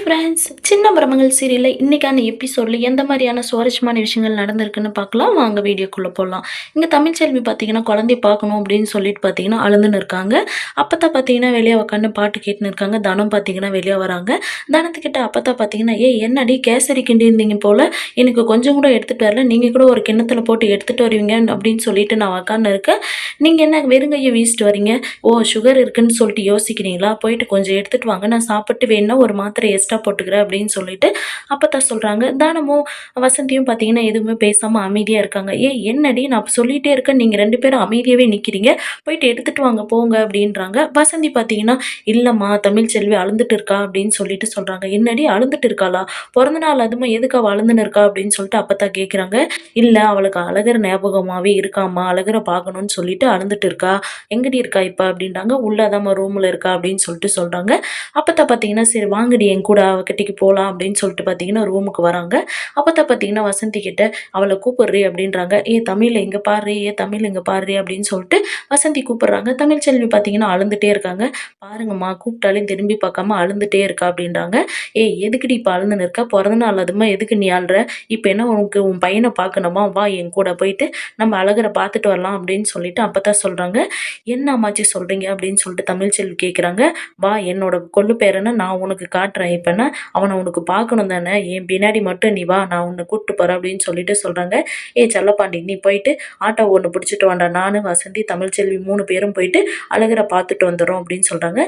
Friends, சின்ன பிரமங்கள் சீரியல்ல இன்னைக்கான எபிசோட்ல எந்த மாதிரியான சுவாரஸ்யமான விஷயங்கள் நடந்திருக்குன்னு பார்க்கலாம். வாங்க வீடியோக்குள்ள போலாம். இங்க தமிழ்ச்செல்வி பார்த்தீங்கன்னா, குழந்தைய பார்க்கணும் அப்படின்னு சொல்லிட்டு பார்த்தீங்கன்னா, அழுதுன்னு இருக்காங்க. அப்பத்தா பார்த்தீங்கன்னா, வெளிய உட்காந்து பாட்டு கேட்டுன்னு இருக்காங்க. தனம் பார்த்தீங்கன்னா, வெளிய வராங்க. தனத்துக்கிட்ட அப்பத்தா பார்த்தீங்கன்னா, "ஏய் என்னடி கேசரி கிண்டியிருந்தீங்க போல, எனக்கு கொஞ்சம் கூட எடுத்துட்டு வரல. நீங்க கூட ஒரு கிண்ணத்துல போட்டு எடுத்துட்டு வருவீங்க அப்படின்னு சொல்லிட்டு நான் உட்காந்து இருக்கேன். நீங்க என்ன வெறும் கைய வீசிட்டு வரீங்க? ஓ! சுகர் இருக்குன்னு சொல்லிட்டு யோசிக்கிறீங்களா? போயிட்டு கொஞ்சம் எடுத்துட்டு வாங்க. நான் சாப்பிட்டு வேணுனா ஒரு மாத்திரை எக்ஸ்ட்ரா போட்டுக்கிறேன் அப்படின்னு சொல்லிட்டு அப்பத்தான் சொல்றாங்க. தானமும் வசந்தியும் பார்த்தீங்கன்னா, எதுவுமே பேசாம அமைதியா இருக்காங்க. "ஏய் என்னடி நான் சொல்லிட்டே இருக்கேன். நீங்க 2 பேரும் அமைதியாவே நிக்கிறீங்க. போயிட்டு எடுத்துட்டு வாங்க போங்க" அப்படின்றாங்க. வசந்தி பார்த்தீங்கன்னா, "இல்லம்மா தமிழ்ச்செல்வி அழுந்துட்டு இருக்கா" அப்படின்னு சொல்லிட்டு சொல்றாங்க. "என்னடி அழுந்துட்டு இருக்காளா? பொறந்த நாள் அதுவுமா எதுக்கு அவ அழுந்துன்னு இருக்கா?" அப்படின்னு சொல்லிட்டு அப்பத்தா கேட்குறாங்க. "இல்ல அவளுக்கு அழகர் ஞாபகமாவே இருக்காம்மா. அழகர பார்க்கணும்னு சொல்லிட்டு அழுந்துட்டு இருக்கா. எங்கடி இருக்கா இப்ப?" அப்படின்றாங்க. "உள்ள அதாம்மா ரூம்ல இருக்கா" அப்படின்னு சொல்லிட்டு சொல்றாங்க. அப்பத்தா பார்த்தீங்கன்னா, "சரி வாங்கடி என் கூட அவ கிட்டக்கு போலாம்" அப்படின்னு சொல்லிட்டு பார்த்தீங்கன்னா, ரூமுக்கு வராங்க. அப்பத்தா பார்த்தீங்கன்னா, வசந்தி கிட்ட "அவள கூப்பிட்றி" அப்படின்றாங்க. "ஏய் தமிழ் இங்க பார்றி, ஏ தமிழ் இங்க பார்றி" அப்படின்னு சொல்லிட்டு வசந்தி கூப்பிடுறாங்க. தமிழ்ச்செல்வி பார்த்தீங்கன்னா, அழுந்துட்டே இருக்காங்க. "பாருங்கம்மா கூப்பிட்டாலே திரும்பி பார்க்காம அழுந்துட்டே இருக்கா" அப்படின்றாங்க. "ஏய் எதுக்குடி இப்ப அழுந்துன்னு இருக்க? பொறந்த நாள் அதுவுமா எதுக்கு நீ அழுற? இப்ப என்ன உனக்கு உன் பையன பார்க்கணுமா? வா என் கூட போயிட்டு நம்ம அழகர பார்த்துட்டு வரலாம்" அப்படின்னு சொல்லிட்டு அப்பத்தா சொல்றாங்க. "என்ன அம்மாச்சி சொல்றீங்க?" அப்படின்னு சொல்லிட்டு தமிழ்ச்செல்வி கேட்குறாங்க. "வா என்னோட கொள்ளு பேரன நான் உனக்கு காட்டுறேன். இப்ப அவன உனக்கு பார்க்கணும் தானே! என் பின்னாடி மட்டும் நீ வா! நான் உன்ன கூட்டு போறேன்" அப்படின்னு சொல்லிட்டு சொல்றாங்க. "ஏய் செல்லப்பாண்டி நீ போயிட்டு ஆட்டோ ஒண்ணு பிடிச்சிட்டு வாடா. நானு, வசந்தி, தமிழ்ச்செல்வி 3 பேரும் போயிட்டு அழகர பார்த்துட்டு வந்துர்றோம்" அப்படின்னு சொல்றாங்க.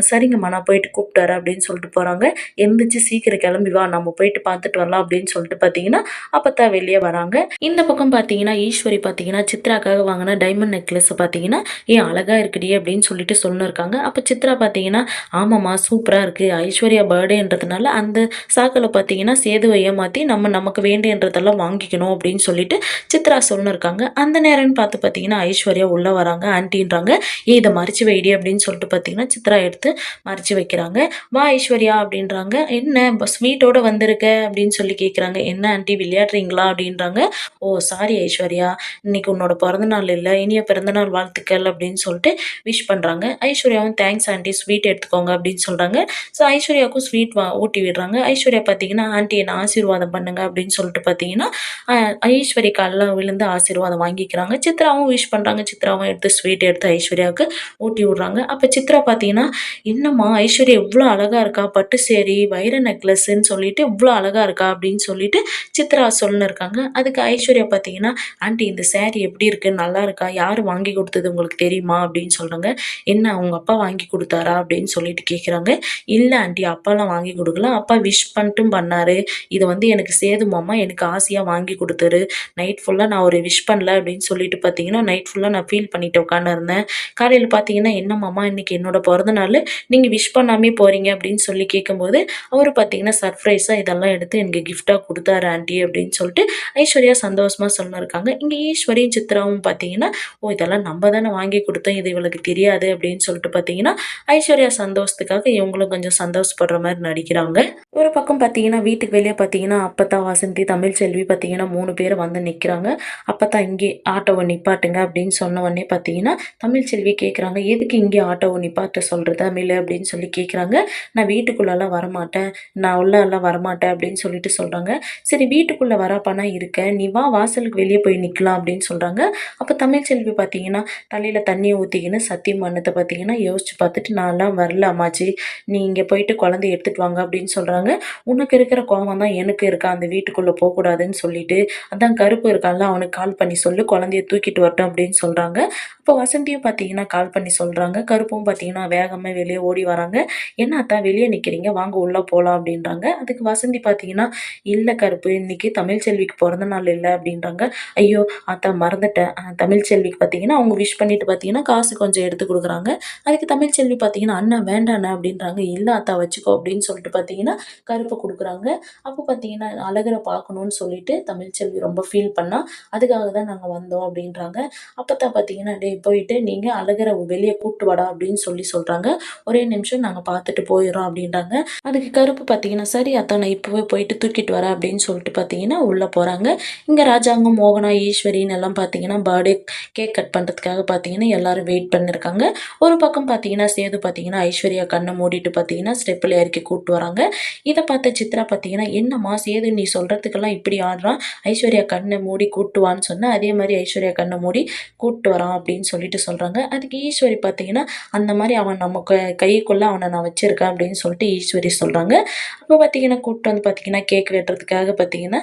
சரிங்கம்மா நான் போயிட்டு கூப்பிட்டு வரேன்" அப்படின்னு சொல்லிட்டு போறாங்க. "எந்திரிச்சு சீக்கிரம் கிளம்பி வா! நம்ம போயிட்டு பார்த்துட்டு வரலாம்" அப்படின்னு சொல்லிட்டு பார்த்தீங்கன்னா, அப்பத்தான் வெளிய வராங்க. இந்த பக்கம் பார்த்தீங்கன்னா, ஈஸ்வரி பார்த்தீங்கன்னா, சித்ராக்காக வாங்குன டைமண்ட் நெக்லஸ பார்த்தீங்கன்னா, "ஏன் அழகா இருக்குடி" அப்படின்னு சொல்லிட்டு சொல்லின்னு இருக்காங்க. அப்ப சித்ரா பார்த்தீங்கன்னா, "ஆமாம்மா சூப்பரா இருக்கு. ஐஸ்வர்யா பர்த்டேன்றதுனால அந்த சாக்குல பார்த்தீங்கன்னா, சேதுவ ஏமாத்தி நமக்கு வேண்டியன்றதெல்லாம் வாங்கிக்கணும்" அப்படின்னு சொல்லிட்டு சித்ரா சொல்லிருக்காங்க. அந்த நேரம்னு பார்த்து பார்த்தீங்கன்னா, ஐஸ்வர்யா உள்ள வராங்க. ஆன்டின்றாங்க. "ஏய் இத மறைச்சு வைடி" அப்படின்னு சொல்லிட்டு பார்த்தீங்கன்னா, சித்ரா எடுத்து மறைச்சு வைக்கிறாங்க. "வா ஐஸ்வர்யா" அப்படின்றாங்க. "என்ன ஸ்வீட்டோட வந்திருக்க?" அப்படின்னு சொல்லி கேட்குறாங்க. "என்ன ஆன்டி விளையாடுறீங்களா?" அப்படின்றாங்க. "ஓ சாரி ஐஸ்வர்யா, இன்னைக்கு உன்னோட பிறந்த நாள் இல்ல. இனிய பிறந்தநாள் வாழ்த்துக்கள்" அப்படின்னு சொல்லிட்டு விஷ் பண்றாங்க. ஐஸ்வர்யாவும் "தேங்க்ஸ் ஆன்டி ஸ்வீட் எடுத்துக்கோங்க" அப்படின்னு சொல்றாங்க. ஸோ ஐஸ்வர்யாவுக்கும் ஸ்வீட் ஊட்டி விடுறாங்க. ஐஸ்வர்யா பார்த்தீங்கன்னா, "ஆன்டி என்ன ஆசீர்வாதம் பண்ணுங்க" அப்படின்னு சொல்லிட்டு பார்த்தீங்கன்னா, அ ஐஸ்வர்யா கால்ல விழுந்து ஆசீர்வாதம் வாங்கிக்கிறாங்க. சித்ராவும் விஷ் பண்றாங்க. சித்ராவும் எடுத்து ஸ்வீட் எடுத்து ஐஸ்வர்யாவுக்கு ஊட்டி விடுறாங்க. அப்ப சித்ரா பார்த்தீங்கன்னா, "என்னம்மா ஐஸ்வர்யா இவ்ளோ அழகா இருக்கா, பட்டு சேரி, வைர நெக்லஸ்ன்னு சொல்லிட்டு இவ்ளோ அழகா இருக்கா" அப்படின்னு சொல்லிட்டு சித்ரா சொல்லின்னு இருக்காங்க. அதுக்கு ஐஸ்வர்யா பார்த்தீங்கன்னா, "ஆன்டி இந்த சாரி எப்படி இருக்கு? நல்லா இருக்கா? யாரு வாங்கி குடுத்தது உங்களுக்கு தெரியுமா?" அப்படின்னு சொல்றாங்க. "என்ன உங்க அப்பா வாங்கி குடுத்தாரா?" அப்படின்னு சொல்லிட்டு கேட்குறாங்க. "இல்ல ஆன்டி அப்பாலாம் வாங்கி குடுக்கல. அப்பா விஷ் பண்ணிட்டும் பண்ணாரு. இது வந்து எனக்கு சேது மாமா எனக்கு ஆசையா வாங்கி குடுத்தாரு. நைட் ஃபுல்லா நான் ஒரு விஷ் பண்ணல" அப்படின்னு சொல்லிட்டு பார்த்தீங்கன்னா, "நைட் ஃபுல்லா நான் ஃபீல் பண்ணிட்டு உட்காந்துருந்தேன். காலையில பார்த்தீங்கன்னா, என்ன மாமா இன்னைக்கு என்னோட பொறந்த நாளு. நீங்க விஷ் பண்ணாமயே போறீங்க" அப்படின்னு சொல்லி கேட்கும்போது, அவரு பார்த்தீங்கன்னா, "சர்ப்ரைஸா இதெல்லாம் எடுத்து எனக்கு கிஃப்ட்டா குடுத்தாரு ஆன்டி" அப்படின்னு சொல்லிட்டு ஐஸ்வர்யா சந்தோஷமா சொல்லிருக்காங்க. இங்க ஈஸ்வரியும், சித்ராவும் பார்த்தீங்கன்னா, "ஓ! இதெல்லாம் நம்ம தானே வாங்கி குடுத்தோம். இது இவளுக்கு தெரியாது" அப்படின்னு சொல்லிட்டு பார்த்தீங்கன்னா, ஐஸ்வர்யா சந்தோஷத்துக்காக இவங்களும் கொஞ்சம் சந்தோஷப்படுற மாரி நடிக்கிறாங்க. ஒரு பக்கம் பார்த்தீங்கன்னா, வீட்டுக்கு வெளிய பார்த்தீங்கன்னா, அப்பத்தா, வசந்தி, தமிழ்ச்செல்வி பார்த்தீங்கன்னா 3 பேரும் வந்து நிக்கிறாங்க. அப்பத்தா "இங்கே ஆட்டோவ நிப்பாட்டுங்க" அப்படின்னு சொன்ன உடனே பார்த்தீங்கன்னா, தமிழ்ச்செல்வி கேட்குறாங்க, "எதுக்கு இங்கே ஆட்டோவ நிப்பாட்ட சொல்ற தமிழ்?" அப்படின்னு சொல்லி கேட்குறாங்க. "நான் வீட்டுக்குள்ளலாம் வரமாட்டேன். நான் உள்ளலாம் வரமாட்டேன்" அப்படின்னு சொல்லிட்டு சொல்றாங்க. "சரி வீட்டுக்குள்ள வராப்பானா இருக்க. நீ வா வாசலுக்கு வெளிய போய் நிக்கலாம்" அப்படின்னு சொல்றாங்க. அப்ப தமிழ்ச்செல்வி பார்த்தீங்கன்னா, தலையில தண்ணிய ஊத்திக்கின்னு சத்தியம் பண்ணத பார்த்தீங்கன்னா, யோசிச்சு பார்த்துட்டு, "நான்லாம் வரல அம்மாச்சி. நீ இங்க போயிட்டு குழந்தைய எடுத்துட்டு வாங்க" அப்படின்னு சொல்றாங்க. "உனக்கு இருக்கிற கோவம் தான் எனக்கு இருக்கா? அந்த வீட்டுக்குள்ள போக்கூடாதுன்னு சொல்லிட்டு. அதான் கருப்பு இருக்கான்ல அவனுக்கு கால் பண்ணி சொல்லு குழந்தைய தூக்கிட்டு வரட்டும்" அப்படின்னு சொல்றாங்க. அப்போ வசந்தியும் பார்த்தீங்கன்னா, கால் பண்ணி சொல்றாங்க. கருப்பும் பார்த்தீங்கன்னா, வேகமா வெளிய ஓடி வராங்க. "என்ன அத்தா வெளிய நிக்கிறீங்க? வாங்க உள்ள போலாம்" அப்படின்றாங்க. அதுக்கு வசந்தி பார்த்தீங்கன்னா, "இல்ல கருப்பு இன்னைக்கு தமிழ்ச்செல்விக்கு பொறந்த நாள் இல்ல" அப்படின்றாங்க. "ஐயோ! ஆத்தா மறந்துட்டேன்." தமிழ்ச்செல்விக்கு பார்த்தீங்கன்னா, அவங்க விஷ் பண்ணிட்டு பார்த்தீங்கன்னா, காசு கொஞ்சம் எடுத்து குடுக்குறாங்க. அதுக்கு தமிழ்ச்செல்வி பார்த்தீங்கன்னா, "அண்ணா வேண்டாண்ணா" அப்படின்றாங்க. "இல்ல ஆத்தா வச்சுக்கோ" அப்படின்னு சொல்லிட்டு பார்த்தீங்கன்னா, கருப்பு குடுக்குறாங்க. அப்போ பார்த்தீங்கன்னா, அழகர பார்க்கணும்னு சொல்லிட்டு தமிழ்ச்செல்வி ரொம்ப ஃபீல் பண்ணா, "அதுக்காக தான் நாங்க வந்தோம்" அப்படின்றாங்க. அப்பத்தான் பார்த்தீங்கன்னா, "டேய் போயிட்டு நீங்க அழகர வெளிய கூட்டு வாடா" அப்படின்னு சொல்றாங்க. "ஒரே நிமிஷம் நாங்க பார்த்துட்டு போயிர்றோம்" அப்படின்றாங்க. அதுக்கு கருப்பு பார்த்தீங்கன்னா, "சரி அத்தா நான் இப்பவே போயிட்டு தூக்கிட்டு வரேன்" அப்படின்னு சொல்லிட்டு பார்த்தீங்கன்னா, உள்ள போறாங்க. இங்க ராஜாங்கம், மோகனா, ஈஸ்வரின்னு எல்லாம் பார்த்தீங்கன்னா, பர்த்டே கேக் கட் பண்றதுக்காக பார்த்தீங்கன்னா, எல்லாரும் வெயிட் பண்ணிருக்காங்க. ஒரு பக்கம் பார்த்தீங்கன்னா, சேது பார்த்தீங்கன்னா, ஐஸ்வர்யா கண்ண மூடிட்டு பார்த்தீங்கன்னா, ஸ்டெப்ல இறக்கி கூட்டு வராங்க. இத பார்த்த சித்ரா பார்த்தீங்கன்னா, "என்னம்மா சேது நீ சொல்றதுக்கெல்லாம் இப்படி ஆடுறான். ஐஸ்வர்யா கண்ண மூடி கூட்டு வான்னு சொன்னேன். அதே மாரி ஐஸ்வர்யா கண்ண மூடி கூட்டு வரான்" அப்படின்னு சொல்லிட்டு சொல்றாங்க. அதுக்கு ஈஸ்வரி பார்த்தீங்கன்னா, "அந்த மாரி அவன் நம்ம கைக்குள்ள அவன நான் வச்சிருக்கேன்" அப்படின்னு சொல்லிட்டு ஈஸ்வரி சொல்றாங்க. அப்ப பார்த்தீங்கன்னா, கூட்டு வந்து பார்த்தீங்கன்னா, கேக் வெட்டுறதுக்காக பார்த்தீங்கன்னா,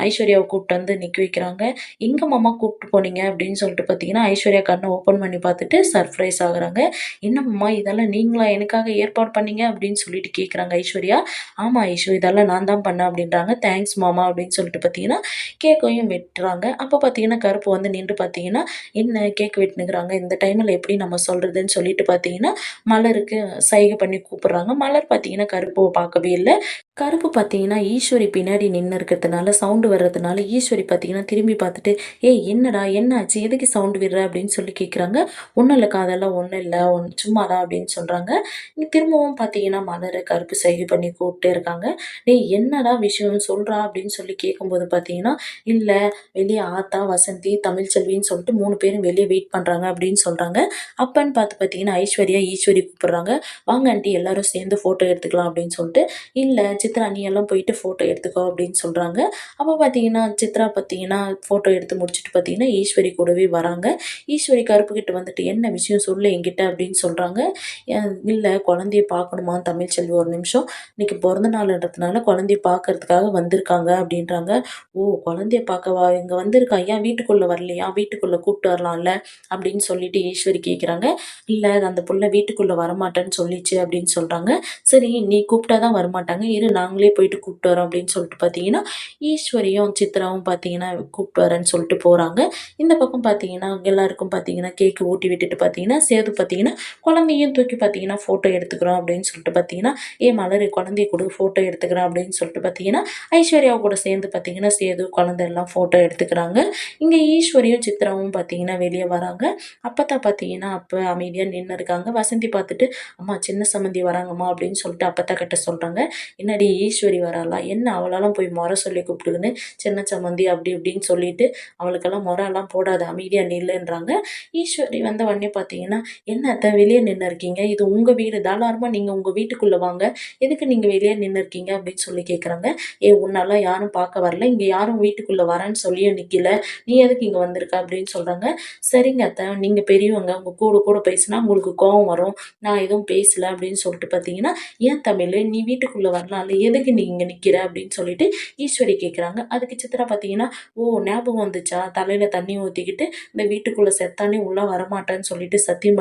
ஐஸ்வர்யாவ கூப்பிட்டு வந்து நிக்க வைக்கிறாங்க. "எங்க மாமா கூப்பிட்டு போனீங்க?" அப்படின்னு சொல்லிட்டு பார்த்தீங்கன்னா, ஐஸ்வர்யா கண்ண ஓப்பன் பண்ணி பார்த்துட்டு சர்ப்ரைஸ் ஆகுறாங்க. "என்ன மாமா இதெல்லாம் நீங்களா எனக்காக ஏற்பாடு பண்ணீங்க?" அப்படின்னு சொல்லிட்டு கேட்குறாங்க ஐஸ்வர்யா. "ஆமா ஐஷு இதெல்லாம் நான் தான் பண்ணேன்" அப்படின்றாங்க. "தேங்க்ஸ் மாமா" அப்படின்னு சொல்லிட்டு பார்த்தீங்கன்னா, கேக்கையும் வெட்டுறாங்க. அப்ப பார்த்தீங்கன்னா, கருப்பு வந்து நின்று பார்த்தீங்கன்னா, "என்ன கேக் வெட்டுனுக்குறாங்க, இந்த டைம்ல எப்படி நம்ம சொல்றதுன்னு" சொல்லிட்டு பார்த்தீங்கன்னா, மலருக்கு சைகை பண்ணி கூப்பிடுறாங்க. மலர் பார்த்தீங்கன்னா, கருப்புவ பார்க்கவே இல்ல. கருப்பு பார்த்தீங்கன்னா, ஈஸ்வரி பின்னாடி நின்னு இருக்கிறதுனால, சவுண்ட் வர்றதுனால ஈஸ்வரி பார்த்தீங்கன்னா, திரும்பி பார்த்துட்டு, "ஏய் என்னடா என்னாச்சு? எதுக்கு சவுண்ட் விடுற?" அப்படின்னு சொல்லி கேட்குறாங்க. "ஒண்ணும் இல்லக்கா, அதெல்லாம் ஒண்ணும் இல்ல. சும்மா தான்" அப்படின்னு சொல்றாங்க. இங்க திரும்பவும் பார்த்தீங்கன்னா, மலர கருப்பு சைகை பண்ணி கூப்பிட்டே இருக்காங்க. "டேய் என்னடா விஷயம் சொல்றா" அப்படின்னு சொல்லி கேட்கும்போது பார்த்தீங்கன்னா, "இல்ல வெளிய ஆத்தா, வசந்தி, தமிழ்ச்செல்வின்னு சொல்லிட்டு 3 பேரும் வெளிய வெயிட் பண்றாங்க" அப்படின்னு சொல்றாங்க. அப்பன்னு பார்த்து பார்த்தீங்கன்னா, ஐஸ்வர்யா ஈஸ்வரி கூப்பிடுறாங்க. "வாங்க ஆன்டி எல்லாரும் சேர்ந்து ஃபோட்டோ எடுத்துக்கலாம்" அப்படின்னு சொல்லிட்டு. "இல்ல சித்ரா நீ எல்லாம் போயிட்டு ஃபோட்டோ எடுத்துக்கோ" அப்படின்னு சொல்றாங்க. அப்ப பார்த்தீங்கன்னா, சித்ரா பார்த்தீங்கன்னா, ஃபோட்டோ எடுத்து முடிச்சுட்டு பார்த்தீங்கன்னா, ஈஸ்வரி கூடவே வராங்க. ஈஸ்வரி கருப்புகிட்ட வந்துட்டு, "என்ன விஷயம் சொல்லு என்கிட்ட" அப்படின்னு சொல்றாங்க. "அ இல்ல குழந்தைய பார்க்கணுமா தமிழ்ச்செல்வி ஒரு நிமிஷம். இன்னைக்கு பிறந்த நாளுன்றதுனால குழந்தைய பார்க்கறதுக்காக வந்திருக்காங்க" அப்படின்றாங்க. "ஓ! குழந்தைய பார்க்கவா இங்க வந்திருக்கா? ஏன் வீட்டுக்குள்ள வரலையா? வீட்டுக்குள்ள கூப்பிட்டு வரலாம்ல" அப்படின்னு சொல்லிட்டு ஈஸ்வரி கேட்குறாங்க. "இல்ல அந்த புள்ள வீட்டுக்குள்ள வரமாட்டேன்னு சொல்லிச்சு" அப்படின்னு சொல்றாங்க. "சரி நீ கூப்பிட்டா தான் வரமாட்டாங்க. இரு நாங்களே போயிட்டு கூப்பிட்டு வரோம்" அப்படின்னு சொல்லிட்டு பார்த்தீங்கன்னா, ஈஸ்வரியும், சித்ராவும் பார்த்தீங்கன்னா கூப்பிட்டு வரேன்னு சொல்லிட்டு போறாங்க. இந்த பக்கம் பார்த்தீங்கன்னா, எல்லாருக்கும் பார்த்தீங்கன்னா கேக் ஊட்டி விட்டுட்டு பார்த்தீங்கன்னா, சேது பார்த்தீங்கன்னா, குழந்தையும் தூக்கி பார்த்தீங்கன்னா ஃபோட்டோ எடுத்துக்கிறோம் அப்படின்னு சொல்லிட்டு பார்த்தீங்கன்னா, மலரு குழந்தைய குடு ஃபோட்டோ எடுத்துக்கிறேன்" அப்படின்னு சொல்லிட்டு பார்த்தீங்கன்னா, ஐஸ்வர்யாவ கூட சேர்ந்து பார்த்தீங்கன்னா, சேது குழந்தை எல்லாம் ஃபோட்டோ எடுத்துக்கிறாங்க. இங்க ஈஸ்வரியும், சித்ராவும் பார்த்தீங்கன்னா வெளிய வராங்க. அப்பத்தா பார்த்தீங்கன்னா, அப்ப அமைதியா நின்னு இருக்காங்க. வசந்தி பார்த்துட்டு, "அம்மா சின்ன சம்மந்தி வராங்கம்மா" அப்படின்னு சொல்லிட்டு அப்பத்தா கிட்ட சொல்றாங்க. "என்னடி ஈஸ்வரி வராளா? என்ன அவளலாம் போய் மொற சொல்லி கூப்பிட்டுக்கின்னு, சின்ன சம்மந்தி அப்படி இப்படின்னு சொல்லிட்டு, அவளுக்கெல்லாம் மொறலாம் போடாத அமைதியா நில்லுன்றாங்க." ஈஸ்வரி வந்த உடனே பார்த்தீங்கன்னா, "என்ன அத்த வெளிய நின்னு இருக்கீங்க? இது உங்க வீடு. தாராளமா நீங்க உங்க வீட்டுக்குள்ள வாங்க. எதுக்கு நீங்க வெளிய நின்னு இருக்கீங்க?" அப்படின்னு சொல்லி கேட்குறாங்க. உன்னலாம் யாரும் பார்க்க வரல. இங்க யாரும் வீட்டுக்குள்ள வரேன்னு சொல்லியும் நிக்கல. நீ எதுக்கு இங்க வந்திருக்க?" அப்படின்னு சொல்றாங்க. "சரிங்க அத்த, நீங்க பெரியவங்க. உங்க கூட கூட பேசினா உங்களுக்கு கோவம் வரும். நான் எதுவும் பேசல" அப்படின்னு சொல்லிட்டு பார்த்தீங்கன்னா, "ஏன் தமிழு நீ வீட்டுக்குள்ள வரலாம்ல. எதுக்கு நீ இங்க நிக்கிற?" அப்படின்னு சொல்லிட்டு ஈஸ்வரி கேட்குறாங்க. அதுக்கு சித்ரா பார்த்தீங்கன்னா, "ஓ! ஞாபகம் வந்துச்சா? தலையில தண்ணி ஊத்திக்கிட்டு இந்த வீட்டுக்குள்ள செத்தானே உள்ள வரமாட்டேன்னு சொல்லிட்டு சத்தியம்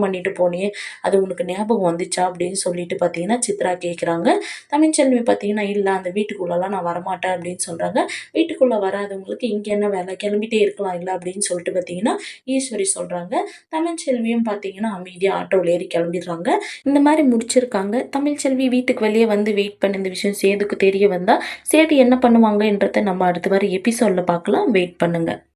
பண்ணிட்டு போனியே, அது உனக்கு ஞாபகம் வந்துச்சா?" அப்படின்னு சொல்லிட்டு பார்த்தீங்கன்னா, சித்ரா கேட்குறாங்க. தமிழ்ச்செல்வி பார்த்தீங்கன்னா, "இல்ல அந்த வீட்டுக்குள்ளலாம் நான் வரமாட்டேன்" அப்படின்னு சொல்றாங்க. "வீட்டுக்குள்ள வராதவங்களுக்கு இங்க என்ன வேலை? கிளம்பிட்டே இருக்கலாம் இல்ல" அப்படின்னு சொல்லிட்டு பார்த்தீங்கன்னா, ஈஸ்வரி சொல்றாங்க. தமிழ்ச்செல்வியும் பார்த்தீங்கன்னா, அமைதியா ஆட்டோல ஏறி கிளம்பிடுறாங்க. இந்த மாரி முடிச்சிருக்காங்க. தமிழ்ச்செல்வி வீட்டுக்கு வெளிய வந்து வெயிட் பண்ண இந்த விஷயம் சேதுக்கு தெரிய வந்தா, சேது என்ன பண்ணுவாங்கன்றத நம்ம அடுத்து வர எபிசோட்ல பார்க்கலாம். வெயிட் பண்ணுங்க.